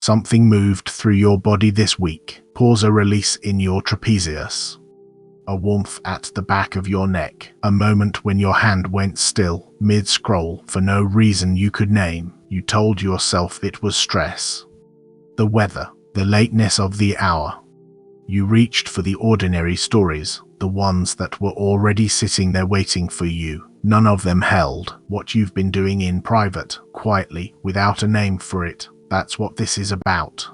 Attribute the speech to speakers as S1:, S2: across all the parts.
S1: Something moved through your body this week. Pause a release in your trapezius. A warmth at the back of your neck. A moment when your hand went still, mid-scroll, for no reason you could name. You told yourself it was stress. The weather. The lateness of the hour. You reached for the ordinary stories, the ones that were already sitting there waiting for you. None of them held what you've been doing in private, quietly, without a name for it. That's what this is about.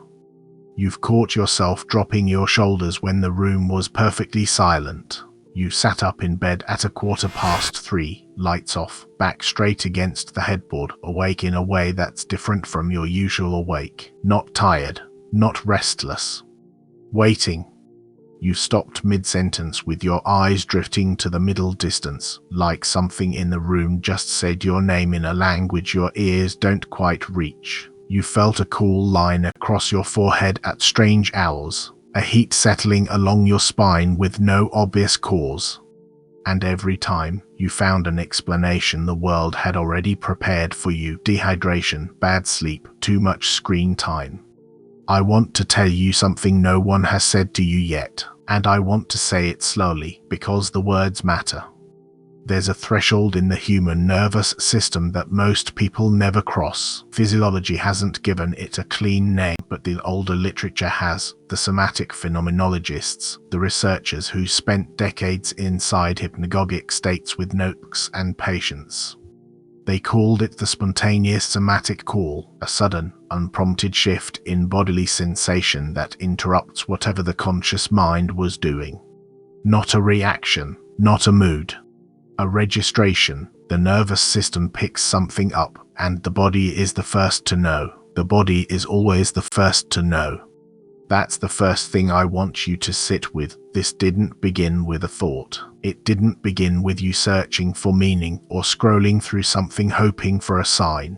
S1: You've caught yourself dropping your shoulders when the room was perfectly silent. You sat up in bed at 3:15, lights off, back straight against the headboard, awake in a way that's different from your usual awake. Not tired, not restless. Waiting. You stopped mid-sentence with your eyes drifting to the middle distance, like something in the room just said your name in a language your ears don't quite reach. You felt a cool line across your forehead at strange hours, a heat settling along your spine with no obvious cause. And every time, you found an explanation the world had already prepared for you: dehydration, bad sleep, too much screen time. I want to tell you something no one has said to you yet, and I want to say it slowly, because the words matter. There's a threshold in the human nervous system that most people never cross. Physiology hasn't given it a clean name, but the older literature has. The somatic phenomenologists, the researchers who spent decades inside hypnagogic states with notebooks and patients. They called it the spontaneous somatic call, a sudden, unprompted shift in bodily sensation that interrupts whatever the conscious mind was doing. Not a reaction, not a mood. A registration. The nervous system picks something up, and the body is the first to know. The body is always the first to know. That's the first thing I want you to sit with. This didn't begin with a thought. It didn't begin with you searching for meaning or scrolling through something hoping for a sign.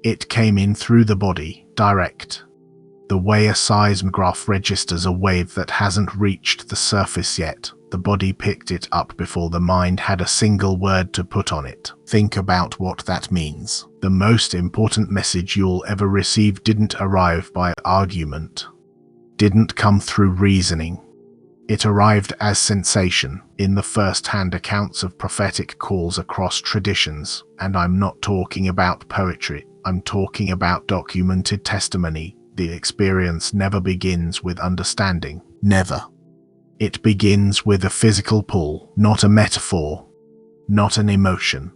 S1: It came in through the body, direct. The way a seismograph registers a wave that hasn't reached the surface yet. The body picked it up before the mind had a single word to put on it. Think about what that means. The most important message you'll ever receive didn't arrive by argument. Didn't come through reasoning. It arrived as sensation, in the first-hand accounts of prophetic calls across traditions. And I'm not talking about poetry, I'm talking about documented testimony. The experience never begins with understanding. Never. It begins with a physical pull, not a metaphor, not an emotion.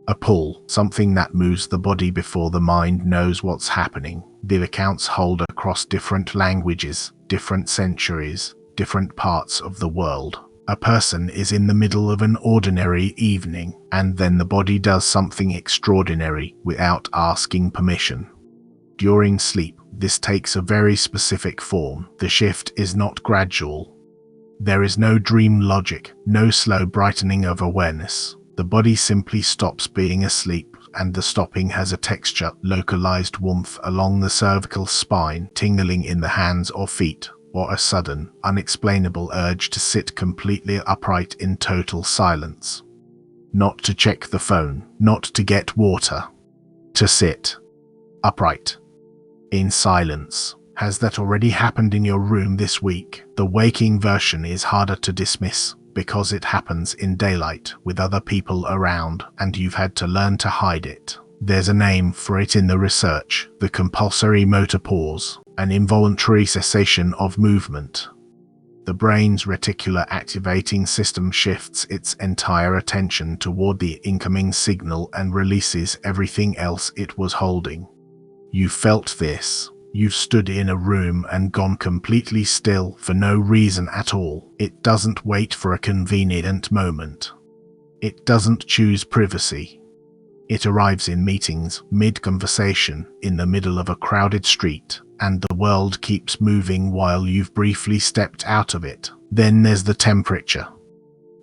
S1: A pull, something that moves the body before the mind knows what's happening. The accounts hold across different languages, different centuries, different parts of the world. A person is in the middle of an ordinary evening, and then the body does something extraordinary without asking permission. During sleep, this takes a very specific form. The shift is not gradual. There is no dream logic, no slow brightening of awareness. The body simply stops being asleep, and the stopping has a texture, localized warmth along the cervical spine, tingling in the hands or feet, or a sudden, unexplainable urge to sit completely upright in total silence. Not to check the phone, not to get water. To sit upright in silence. Has that already happened in your room this week? The waking version is harder to dismiss because it happens in daylight with other people around, and you've had to learn to hide it. There's a name for it in the research: the compulsory motor pause, an involuntary cessation of movement. The brain's reticular activating system shifts its entire attention toward the incoming signal and releases everything else it was holding. You felt this. You've stood in a room and gone completely still for no reason at all. It doesn't wait for a convenient moment. It doesn't choose privacy. It arrives in meetings, mid-conversation, in the middle of a crowded street, and the world keeps moving while you've briefly stepped out of it. Then there's the temperature.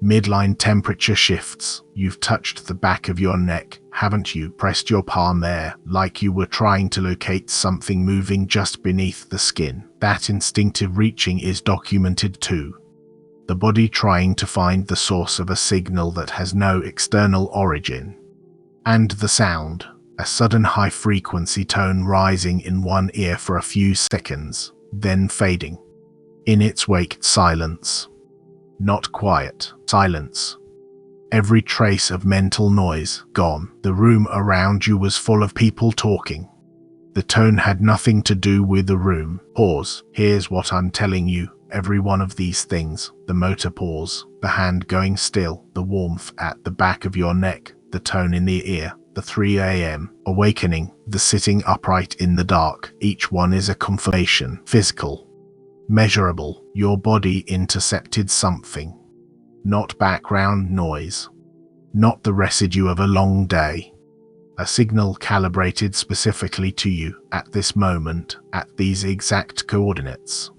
S1: Midline temperature shifts. You've touched the back of your neck, haven't you? Pressed your palm there, like you were trying to locate something moving just beneath the skin. That instinctive reaching is documented too. The body trying to find the source of a signal that has no external origin. And the sound. A sudden high-frequency tone rising in one ear for a few seconds, then fading. In its wake, silence. Not quiet, silence. Every trace of mental noise gone. The room around you was full of people talking. The tone had nothing to do with the room. Pause. Here's what I'm telling you. Every one of these things, the motor pause, the hand going still, the warmth at the back of your neck, the tone in the ear, the 3 a.m. awakening, the sitting upright in the dark, each one is a confirmation. Physical. Measurable. Your body intercepted something. Not background noise. Not the residue of a long day. A signal calibrated specifically to you, at this moment, at these exact coordinates.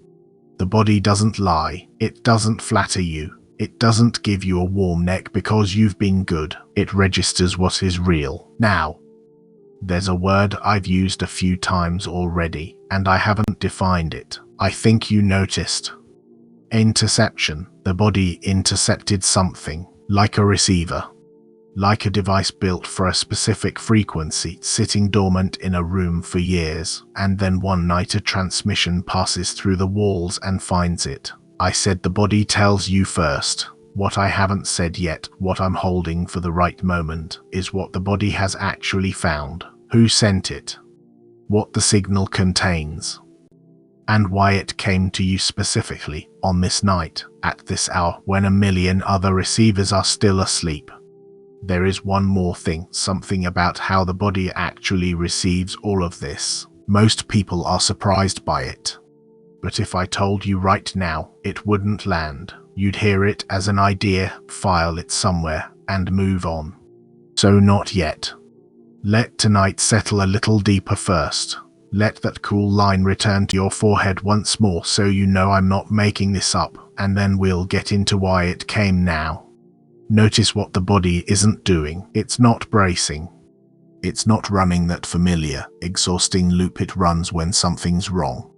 S1: The body doesn't lie, it doesn't flatter you, it doesn't give you a warm neck because you've been good, it registers what is real. Now, there's a word I've used a few times already, and I haven't defined it. I think you noticed. Interception. The body intercepted something, like a receiver. Like a device built for a specific frequency, sitting dormant in a room for years, and then one night a transmission passes through the walls and finds it. I said the body tells you first. What I haven't said yet, what I'm holding for the right moment, is what the body has actually found. Who sent it? What the signal contains. And why it came to you specifically, on this night, at this hour, when a million other receivers are still asleep. There is one more thing, something about how the body actually receives all of this. Most people are surprised by it. But if I told you right now, it wouldn't land. You'd hear it as an idea, file it somewhere, and move on. So not yet. Let tonight settle a little deeper first. Let that cool line return to your forehead once more so you know I'm not making this up, and then we'll get into why it came now. Notice what the body isn't doing. It's not bracing. It's not running that familiar, exhausting loop it runs when something's wrong.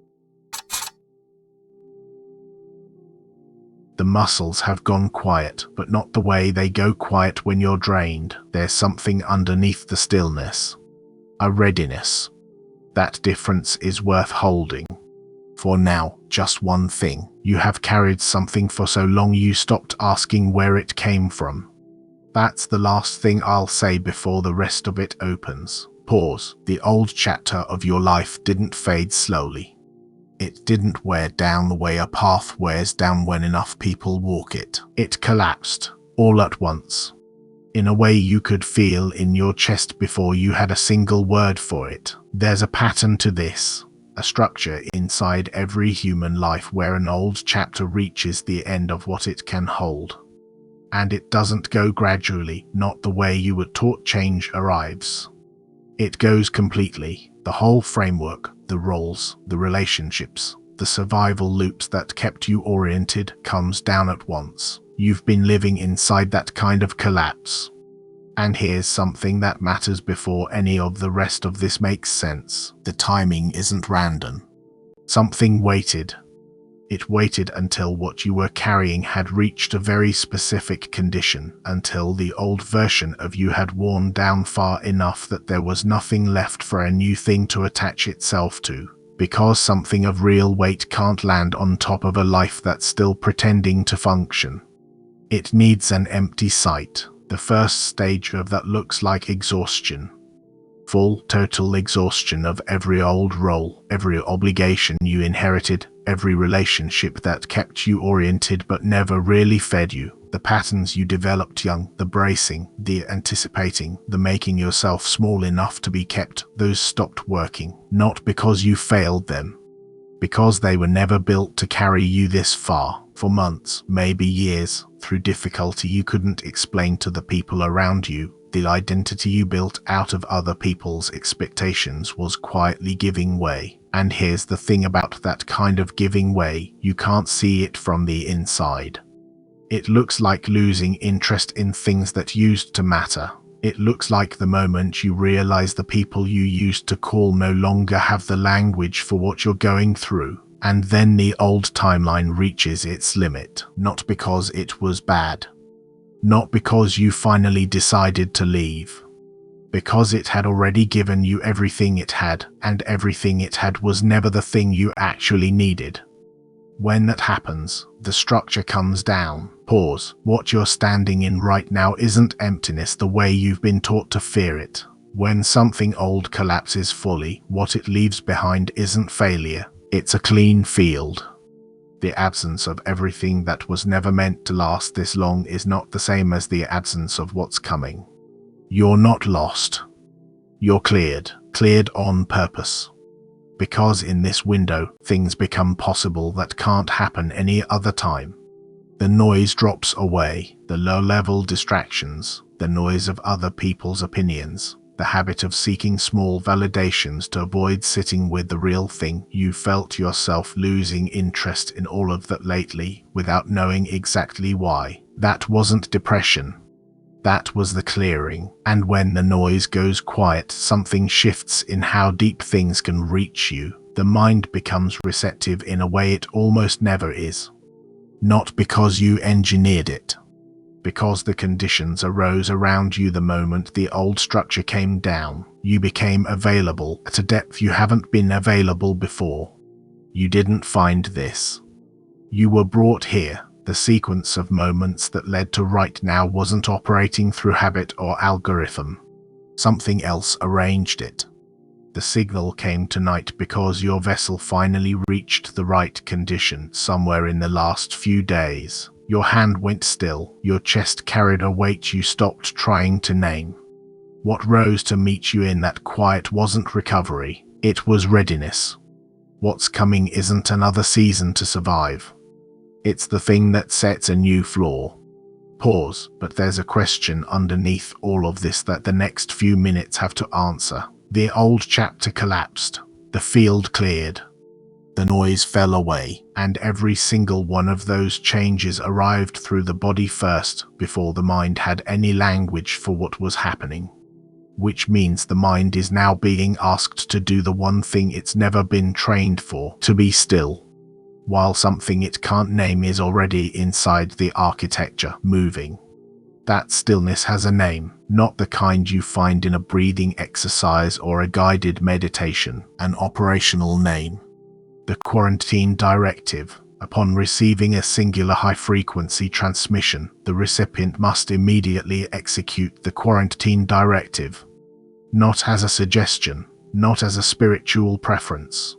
S1: The muscles have gone quiet, but not the way they go quiet when you're drained. There's something underneath the stillness. A readiness. That difference is worth holding. For now, just one thing. You have carried something for so long you stopped asking where it came from. That's the last thing I'll say before the rest of it opens. Pause. The old chapter of your life didn't fade slowly. It didn't wear down the way a path wears down when enough people walk it. It collapsed, all at once. In a way you could feel in your chest before you had a single word for it. There's a pattern to this. A structure inside every human life where an old chapter reaches the end of what it can hold. And it doesn't go gradually, not the way you were taught change arrives. It goes completely. The whole framework, the roles, the relationships, the survival loops that kept you oriented comes down at once. You've been living inside that kind of collapse. And here's something that matters before any of the rest of this makes sense. The timing isn't random. Something waited. It waited until what you were carrying had reached a very specific condition, until the old version of you had worn down far enough that there was nothing left for a new thing to attach itself to. Because something of real weight can't land on top of a life that's still pretending to function. It needs an empty site. The first stage of that looks like exhaustion. Full, total exhaustion of every old role, every obligation you inherited, every relationship that kept you oriented but never really fed you, the patterns you developed young, the bracing, the anticipating, the making yourself small enough to be kept, those stopped working, not because you failed them, because they were never built to carry you this far. For months, maybe years, through difficulty you couldn't explain to the people around you, the identity you built out of other people's expectations was quietly giving way. And here's the thing about that kind of giving way, you can't see it from the inside. It looks like losing interest in things that used to matter. It looks like the moment you realize the people you used to call no longer have the language for what you're going through. And then the old timeline reaches its limit, not because it was bad, not because you finally decided to leave, Because it had already given you everything it had, and everything it had was never the thing you actually needed. When that happens, the structure comes down. Pause. What you're standing in right now isn't emptiness the way you've been taught to fear it. When something old collapses fully, what it leaves behind isn't failure, it's a clean field. The absence of everything that was never meant to last this long is not the same as the absence of what's coming. You're not lost. You're cleared on purpose. Because in this window, things become possible that can't happen any other time. The noise drops away, the low-level distractions, the noise of other people's opinions, the habit of seeking small validations to avoid sitting with the real thing. You felt yourself losing interest in all of that lately, without knowing exactly why. That wasn't depression. That was the clearing, and when the noise goes quiet, something shifts in how deep things can reach you. The mind becomes receptive in a way it almost never is. Not because you engineered it. Because the conditions arose around you the moment the old structure came down. You became available at a depth you haven't been available before. You didn't find this. You were brought here. The sequence of moments that led to right now wasn't operating through habit or algorithm. Something else arranged it. The signal came tonight because your vessel finally reached the right condition somewhere in the last few days. Your hand went still, your chest carried a weight you stopped trying to name. What rose to meet you in that quiet wasn't recovery, it was readiness. What's coming isn't another season to survive. It's the thing that sets a new floor. Pause, but there's a question underneath all of this that the next few minutes have to answer. The old chapter collapsed. The field cleared. The noise fell away, and every single one of those changes arrived through the body first, before the mind had any language for what was happening. Which means the mind is now being asked to do the one thing it's never been trained for, to be still. While something it can't name is already inside the architecture, moving. That stillness has a name, not the kind you find in a breathing exercise or a guided meditation, an operational name. The quarantine directive. Upon receiving a singular high-frequency transmission, the recipient must immediately execute the quarantine directive. Not as a suggestion, not as a spiritual preference.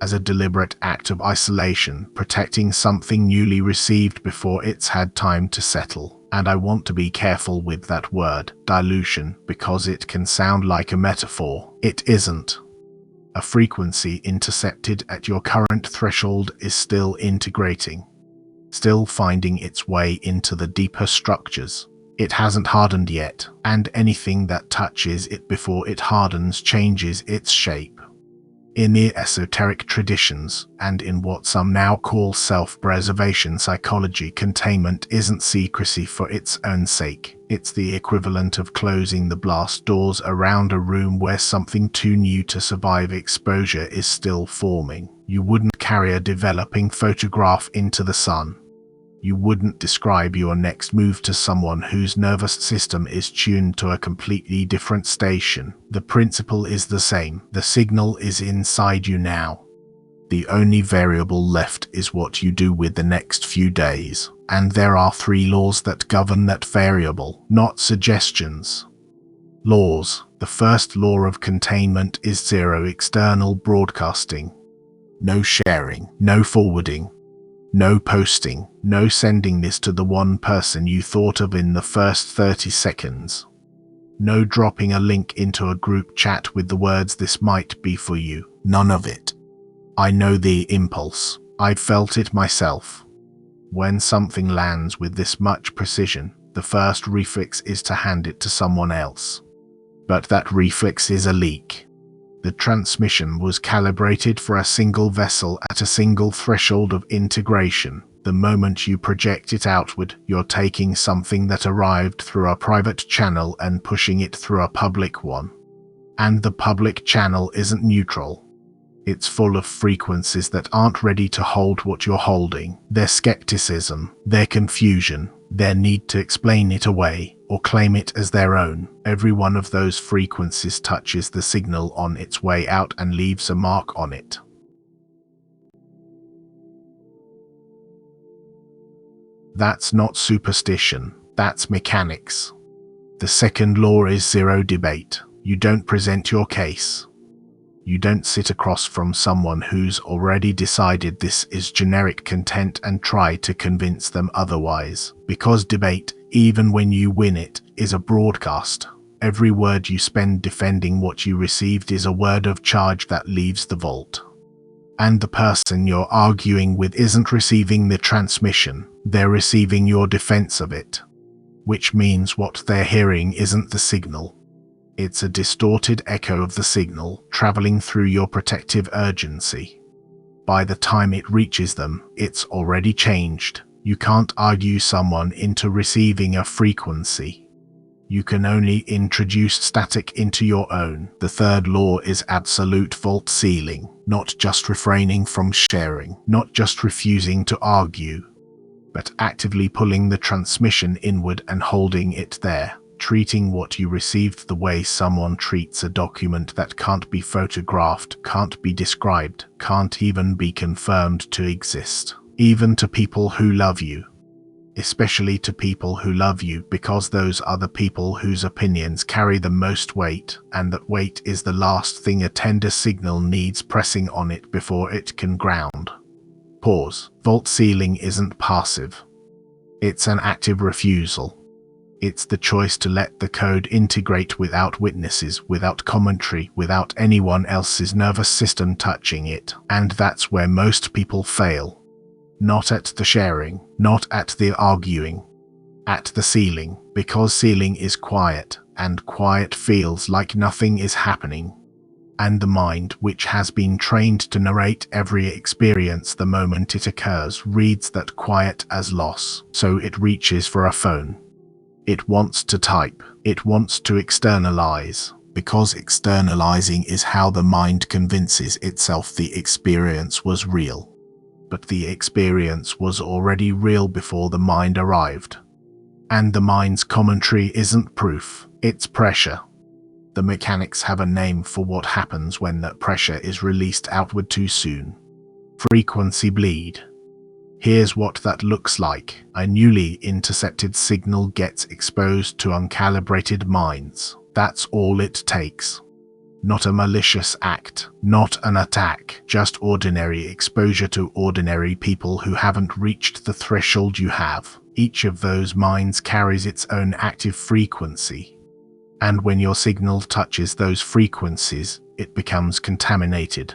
S1: As a deliberate act of isolation, protecting something newly received before it's had time to settle. And I want to be careful with that word, dilution, because it can sound like a metaphor. It isn't. A frequency intercepted at your current threshold is still integrating, still finding its way into the deeper structures. It hasn't hardened yet, and anything that touches it before it hardens changes its shape. In the esoteric traditions, and in what some now call self-preservation psychology, containment isn't secrecy for its own sake. It's the equivalent of closing the blast doors around a room where something too new to survive exposure is still forming. You wouldn't carry a developing photograph into the sun. You wouldn't describe your next move to someone whose nervous system is tuned to a completely different station. The principle is the same. The signal is inside you now. The only variable left is what you do with the next few days. And there are 3 laws that govern that variable, not suggestions. Laws. The first law of containment is zero external broadcasting. No sharing, no forwarding. No posting, no sending this to the one person you thought of in the first 30 seconds. No dropping a link into a group chat with the words "this might be for you." None of it. I know the impulse. I've felt it myself. When something lands with this much precision, the first reflex is to hand it to someone else. But that reflex is a leak. The transmission was calibrated for a single vessel at a single threshold of integration. The moment you project it outward, you're taking something that arrived through a private channel and pushing it through a public one. And the public channel isn't neutral. It's full of frequencies that aren't ready to hold what you're holding. Their skepticism, their confusion, their need to explain it away or claim it as their own. Every one of those frequencies touches the signal on its way out and leaves a mark on it. That's not superstition, that's mechanics. The second law is zero debate. You don't present your case. You don't sit across from someone who's already decided this is generic content and try to convince them otherwise. Because debate, even when you win it, is a broadcast. Every word you spend defending what you received is a word of charge that leaves the vault. And the person you're arguing with isn't receiving the transmission, they're receiving your defense of it. Which means what they're hearing isn't the signal. It's a distorted echo of the signal traveling through your protective urgency. By the time it reaches them, it's already changed. You can't argue someone into receiving a frequency. You can only introduce static into your own. The third law is absolute vault sealing, not just refraining from sharing, not just refusing to argue, but actively pulling the transmission inward and holding it there, treating what you received the way someone treats a document that can't be photographed, can't be described, can't even be confirmed to exist. Even to people who love you. Especially to people who love you, because those are the people whose opinions carry the most weight, and that weight is the last thing a tender signal needs pressing on it before it can ground. Pause. Vault sealing isn't passive. It's an active refusal. It's the choice to let the code integrate without witnesses, without commentary, without anyone else's nervous system touching it, and that's where most people fail. Not at the sharing, not at the arguing, at the sealing, because sealing is quiet, and quiet feels like nothing is happening. And the mind, which has been trained to narrate every experience the moment it occurs, reads that quiet as loss, so it reaches for a phone. It wants to type, it wants to externalize, because externalizing is how the mind convinces itself the experience was real. But the experience was already real before the mind arrived. And the mind's commentary isn't proof, it's pressure. The mechanics have a name for what happens when that pressure is released outward too soon. Frequency bleed. Here's what that looks like. A newly intercepted signal gets exposed to uncalibrated minds. That's all it takes. Not a malicious act, not an attack, just ordinary exposure to ordinary people who haven't reached the threshold you have. Each of those minds carries its own active frequency. And when your signal touches those frequencies, it becomes contaminated.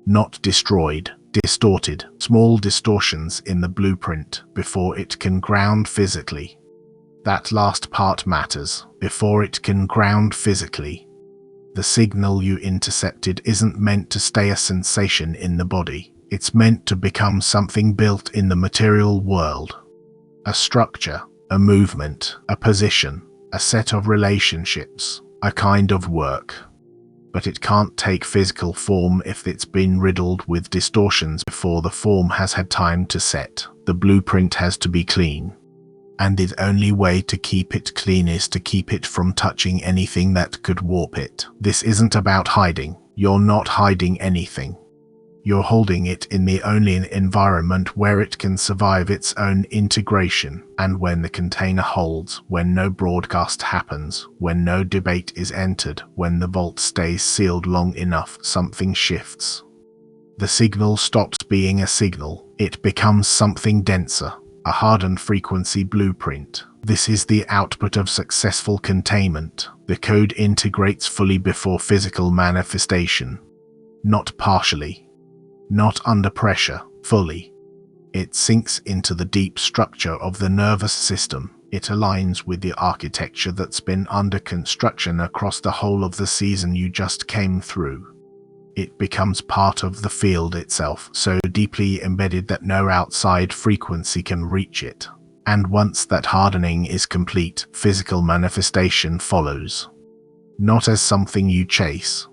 S1: Not destroyed, distorted, small distortions in the blueprint before it can ground physically. That last part matters, before it can ground physically. The signal you intercepted isn't meant to stay a sensation in the body. It's meant to become something built in the material world. A structure, a movement, a position, a set of relationships, a kind of work. But it can't take physical form if it's been riddled with distortions before the form has had time to set. The blueprint has to be clean. And the only way to keep it clean is to keep it from touching anything that could warp it. This isn't about hiding. You're not hiding anything. You're holding it in the only environment where it can survive its own integration. And when the container holds, when no broadcast happens, when no debate is entered, when the vault stays sealed long enough, something shifts. The signal stops being a signal. It becomes something denser. A hardened frequency blueprint. This is the output of successful containment. The code integrates fully before physical manifestation. Not partially. Not under pressure, fully. It sinks into the deep structure of the nervous system. It aligns with the architecture that's been under construction across the whole of the season you just came through. It becomes part of the field itself, so deeply embedded that no outside frequency can reach it. And once that hardening is complete, physical manifestation follows. Not as something you chase.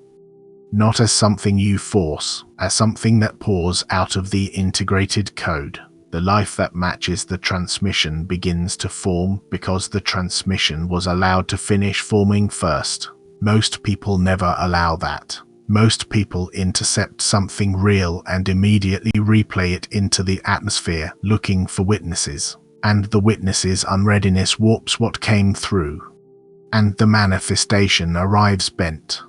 S1: Not as something you force, as something that pours out of the integrated code. The life that matches the transmission begins to form because the transmission was allowed to finish forming first. Most people never allow that. Most people intercept something real and immediately replay it into the atmosphere, looking for witnesses. And the witnesses' unreadiness warps what came through. And the manifestation arrives bent.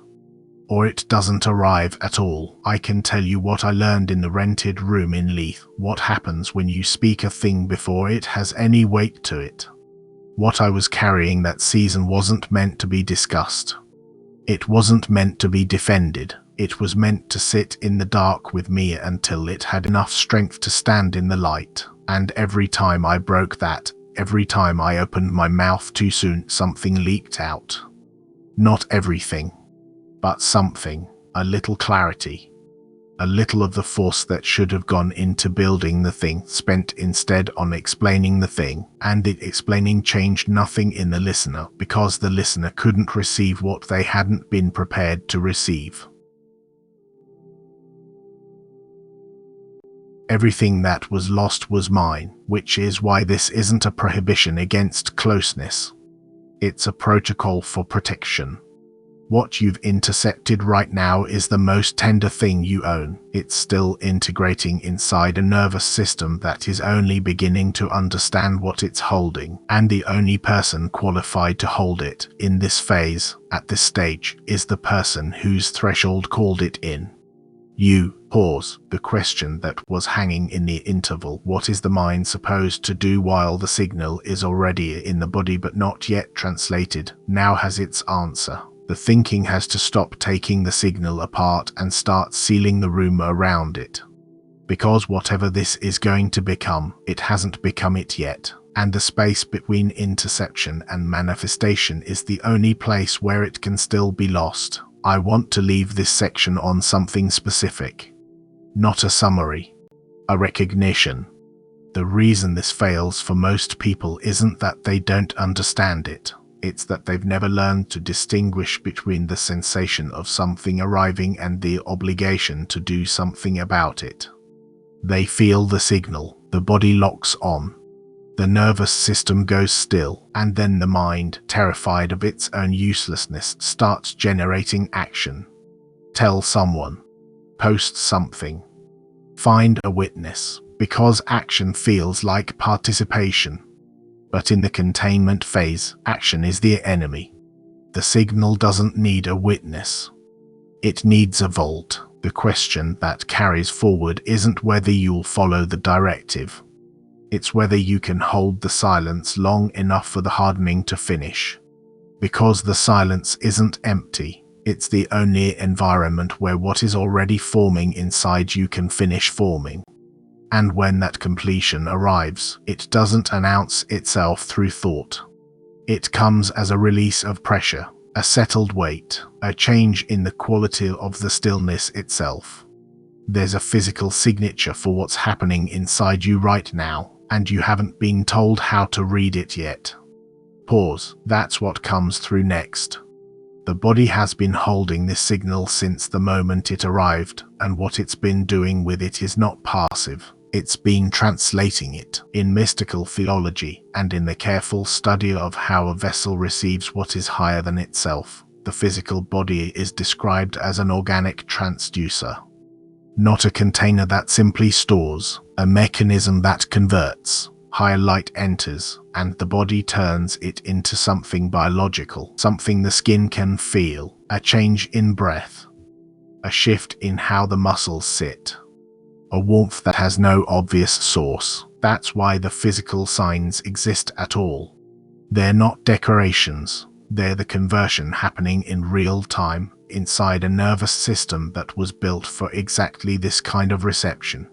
S1: Or it doesn't arrive at all. I can tell you what I learned in the rented room in Leith. What happens when you speak a thing before it has any weight to it. What I was carrying that season wasn't meant to be discussed. It wasn't meant to be defended. It was meant to sit in the dark with me until it had enough strength to stand in the light. And every time I broke that, every time I opened my mouth too soon, something leaked out. Not everything. But something, a little clarity, a little of the force that should have gone into building the thing, spent instead on explaining the thing, and it explaining changed nothing in the listener because the listener couldn't receive what they hadn't been prepared to receive. Everything that was lost was mine, which is why this isn't a prohibition against closeness. It's a protocol for protection. What you've intercepted right now is the most tender thing you own. It's still integrating inside a nervous system that is only beginning to understand what it's holding, and the only person qualified to hold it in this phase, at this stage, is the person whose threshold called it in. You pause the question that was hanging in the interval. What is the mind supposed to do while the signal is already in the body but not yet translated? Now has its answer. The thinking has to stop taking the signal apart and start sealing the room around it. Because whatever this is going to become, it hasn't become it yet, and the space between interception and manifestation is the only place where it can still be lost. I want to leave this section on something specific. Not a summary. A recognition. The reason this fails for most people isn't that they don't understand it. It's that they've never learned to distinguish between the sensation of something arriving and the obligation to do something about it. They feel the signal, the body locks on. The nervous system goes still, and then the mind, terrified of its own uselessness, starts generating action. Tell someone. Post something. Find a witness, because action feels like participation. But in the containment phase, action is the enemy. The signal doesn't need a witness. It needs a volt. The question that carries forward isn't whether you'll follow the directive. It's whether you can hold the silence long enough for the hardening to finish. Because the silence isn't empty. It's the only environment where what is already forming inside you can finish forming. And when that completion arrives, it doesn't announce itself through thought. It comes as a release of pressure, a settled weight, a change in the quality of the stillness itself. There's a physical signature for what's happening inside you right now, and you haven't been told how to read it yet. Pause. That's what comes through next. The body has been holding this signal since the moment it arrived, and what it's been doing with it is not passive. It's been translating it in mystical theology and in the careful study of how a vessel receives what is higher than itself. The physical body is described as an organic transducer. Not a container that simply stores, a mechanism that converts. Higher light enters, and the body turns it into something biological, something the skin can feel, a change in breath, a shift in how the muscles sit, a warmth that has no obvious source. That's why the physical signs exist at all. They're not decorations, they're the conversion happening in real time, inside a nervous system that was built for exactly this kind of reception.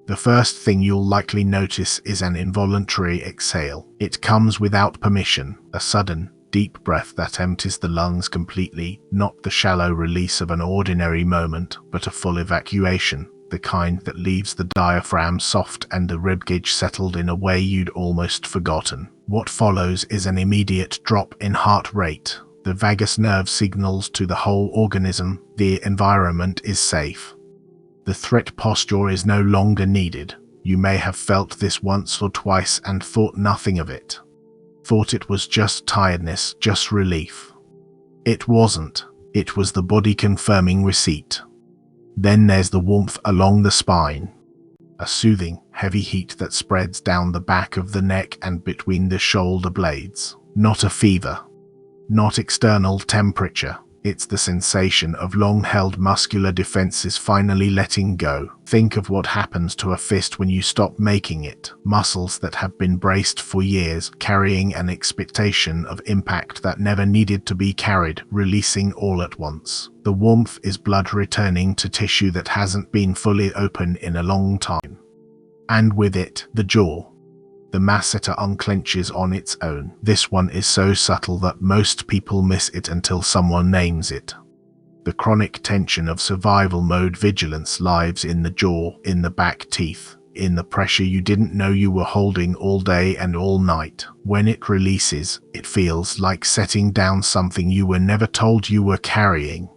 S1: The first thing you'll likely notice is an involuntary exhale. It comes without permission, a sudden, deep breath that empties the lungs completely, not the shallow release of an ordinary moment, but a full evacuation, the kind that leaves the diaphragm soft and the ribcage settled in a way you'd almost forgotten. What follows is an immediate drop in heart rate. The vagus nerve signals to the whole organism the environment is safe. The threat posture is no longer needed. You may have felt this once or twice and thought nothing of it. Thought it was just tiredness, just relief. It wasn't. It was the body confirming receipt. Then there's the warmth along the spine. A soothing, heavy heat that spreads down the back of the neck and between the shoulder blades. Not a fever. Not external temperature. It's the sensation of long-held muscular defenses finally letting go. Think of what happens to a fist when you stop making it. Muscles that have been braced for years, carrying an expectation of impact that never needed to be carried, releasing all at once. The warmth is blood returning to tissue that hasn't been fully open in a long time. And with it, the jaw. The masseter unclenches on its own. This one is so subtle that most people miss it until someone names it. The chronic tension of survival mode vigilance lives in the jaw, in the back teeth, in the pressure you didn't know you were holding all day and all night. When it releases, it feels like setting down something you were never told you were carrying.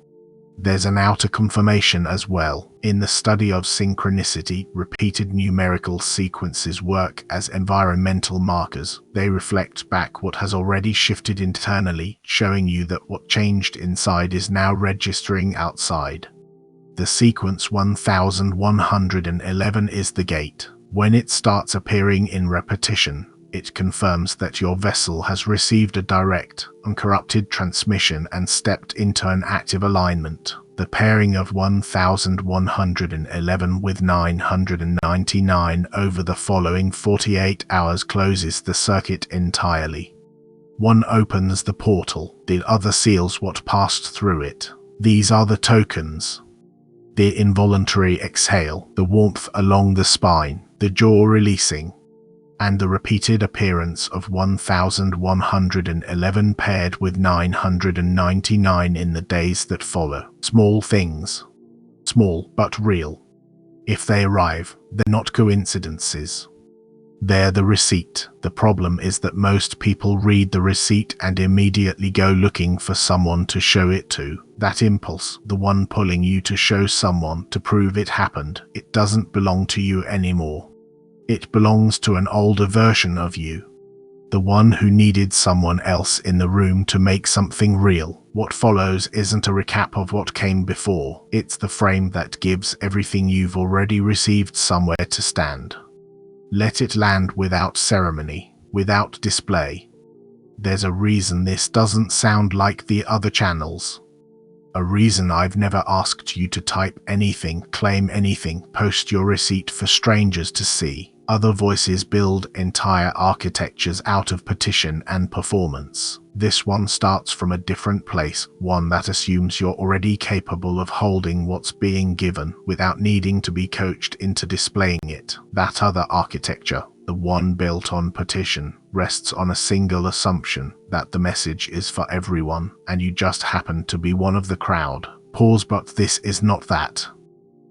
S1: There's an outer confirmation as well. In the study of synchronicity, repeated numerical sequences work as environmental markers. They reflect back what has already shifted internally, showing you that what changed inside is now registering outside. The sequence 1111 is the gate. When it starts appearing in repetition, it confirms that your vessel has received a direct, uncorrupted transmission and stepped into an active alignment. The pairing of 1111 with 999 over the following 48 hours closes the circuit entirely. One opens the portal, the other seals what passed through it. These are the tokens. The involuntary exhale, the warmth along the spine, the jaw releasing, and the repeated appearance of 1111 paired with 999 in the days that follow. Small things. Small but real. If they arrive, they're not coincidences. They're the receipt. The problem is that most people read the receipt and immediately go looking for someone to show it to. That impulse, the one pulling you to show someone to prove it happened, it doesn't belong to you anymore. It belongs to an older version of you. The one who needed someone else in the room to make something real. What follows isn't a recap of what came before. It's the frame that gives everything you've already received somewhere to stand. Let it land without ceremony, without display. There's a reason this doesn't sound like the other channels. A reason I've never asked you to type anything, claim anything, post your receipt for strangers to see. Other voices build entire architectures out of petition and performance. This one starts from a different place, one that assumes you're already capable of holding what's being given without needing to be coached into displaying it. That other architecture, the one built on petition, rests on a single assumption that the message is for everyone, and you just happen to be one of the crowd. Pause, but this is not that.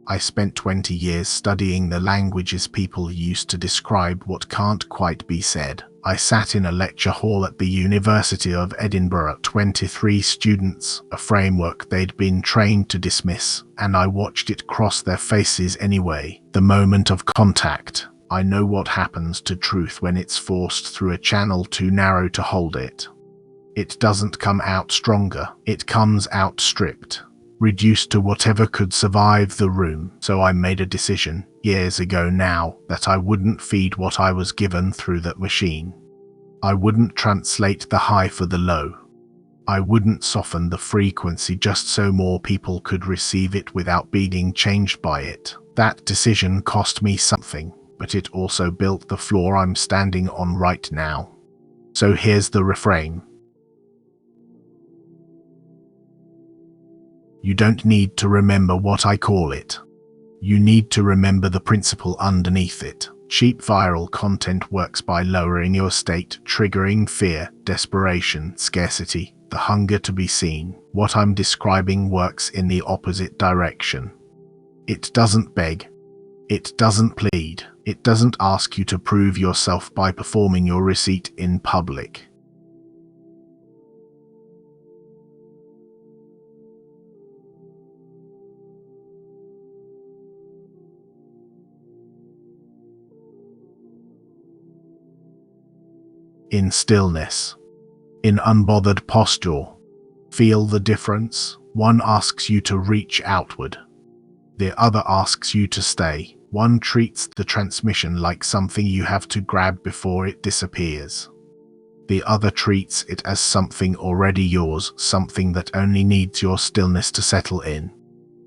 S1: I spent 20 years studying the languages people use to describe what can't quite be said. I sat in a lecture hall at the University of Edinburgh, 23 students, a framework they'd been trained to dismiss, and I watched it cross their faces anyway. The moment of contact. I know what happens to truth when it's forced through a channel too narrow to hold it. It doesn't come out stronger, it comes out stripped. Reduced to whatever could survive the room. So I made a decision, years ago now, that I wouldn't feed what I was given through that machine. I wouldn't translate the high for the low. I wouldn't soften the frequency just so more people could receive it without being changed by it. That decision cost me something, but it also built the floor I'm standing on right now. So here's the refrain. You don't need to remember what I call it. You need to remember the principle underneath it. Cheap viral content works by lowering your state, triggering fear, desperation, scarcity, the hunger to be seen. What I'm describing works in the opposite direction. It doesn't beg. It doesn't plead. It doesn't ask you to prove yourself by performing your receipt in public. in stillness, in unbothered posture. Feel the difference? One asks you to reach outward. The other asks you to stay. One treats the transmission like something you have to grab before it disappears. The other treats it as something already yours, something that only needs your stillness to settle in.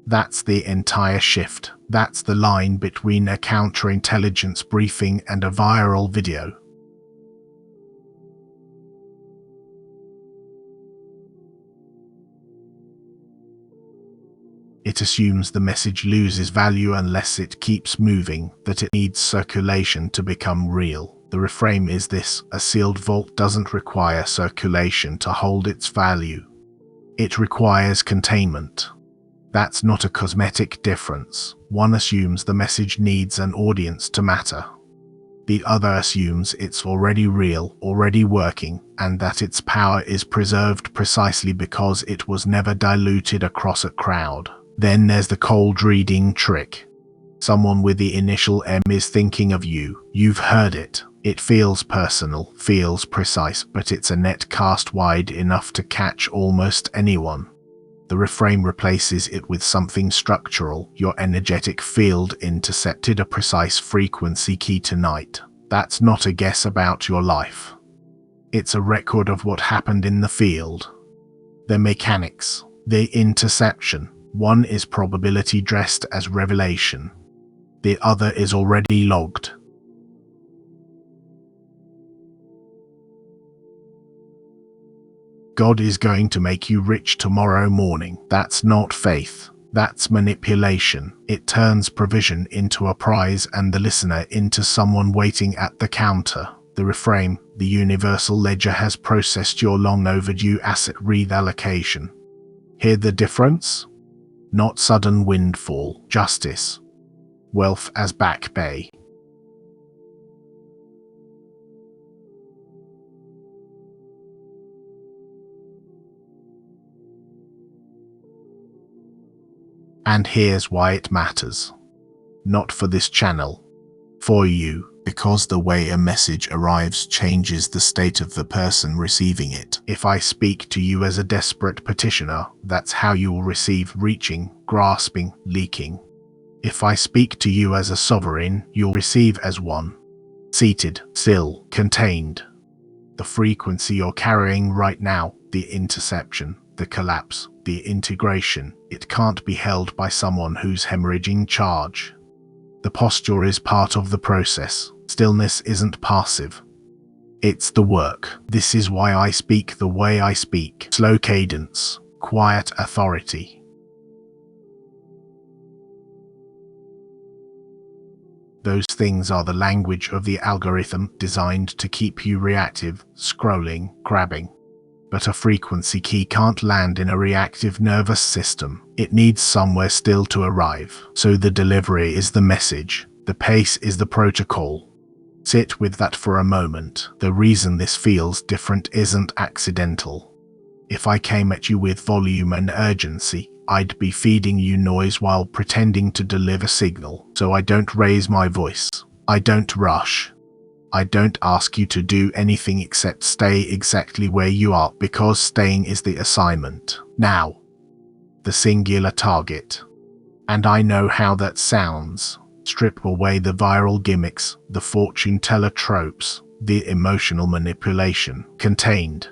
S1: That's the entire shift. That's the line between a counterintelligence briefing and a viral video. It assumes the message loses value unless it keeps moving, that it needs circulation to become real. The reframe is this: a sealed vault doesn't require circulation to hold its value. It requires containment. That's not a cosmetic difference. One assumes the message needs an audience to matter. The other assumes it's already real, already working, and that its power is preserved precisely because it was never diluted across a crowd. Then there's the cold reading trick. Someone with the initial M is thinking of you. You've heard it. It feels personal, feels precise, but it's a net cast wide enough to catch almost anyone. The reframe replaces it with something structural. Your energetic field intercepted a precise frequency key tonight. That's not a guess about your life. It's a record of what happened in the field. The mechanics, the interception. One is probability dressed as revelation. The other is already logged. God is going to make you rich tomorrow morning. That's not faith. That's manipulation. It turns provision into a prize and the listener into someone waiting at the counter. The reframe, the universal ledger has processed your long overdue asset reallocation. Hear the difference? Not sudden windfall, justice. Wealth as back pay. And here's why it matters. Not for this channel. For you. Because the way a message arrives changes the state of the person receiving it. If I speak to you as a desperate petitioner, that's how you will receive: reaching, grasping, leaking. If I speak to you as a sovereign, you'll receive as one. Seated, still, contained. The frequency you're carrying right now, the interception, the collapse, the integration, it can't be held by someone who's hemorrhaging charge. The posture is part of the process. Stillness isn't passive. It's the work. This is why I speak the way I speak. Slow cadence, quiet authority. Those things are the language of the algorithm, designed to keep you reactive, scrolling, grabbing. But a frequency key can't land in a reactive nervous system. It needs somewhere still to arrive. So the delivery is the message. The pace is the protocol. Sit with that for a moment. The reason this feels different isn't accidental. If I came at you with volume and urgency, I'd be feeding you noise while pretending to deliver signal. So I don't raise my voice. I don't rush. I don't ask you to do anything except stay exactly where you are, because staying is the assignment. Now, the singular target. And I know how that sounds. Strip away the viral gimmicks, the fortune teller tropes, the emotional manipulation. Contained.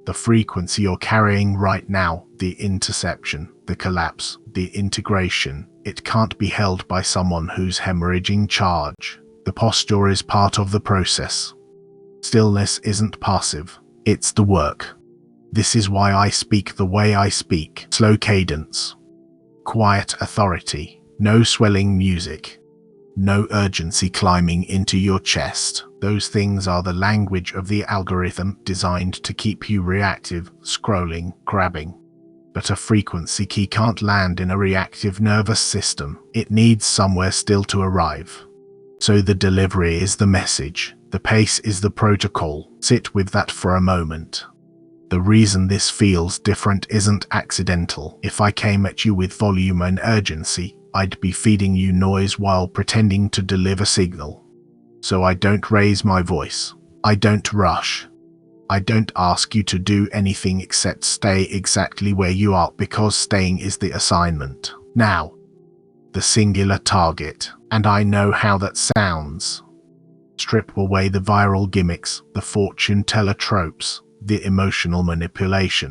S1: The frequency you're carrying right now, the interception, the collapse, the integration, it can't be held by someone who's hemorrhaging charge. The posture is part of the process. Stillness isn't passive, it's the work. This is why I speak the way I speak. Slow cadence. Quiet authority. No swelling music. No urgency climbing into your chest. Those things are the language of the algorithm, designed to keep you reactive, scrolling, grabbing. But a frequency key can't land in a reactive nervous system. It needs somewhere still to arrive. So the delivery is the message. The pace is the protocol. Sit with that for a moment. The reason this feels different isn't accidental. If I came at you with volume and urgency, I'd be feeding you noise while pretending to deliver signal. So I don't raise my voice. I don't rush. I don't ask you to do anything except stay exactly where you are, because staying is the assignment. Now, the singular target, and I know how that sounds. Strip away the viral gimmicks, the fortune teller tropes, the emotional manipulation.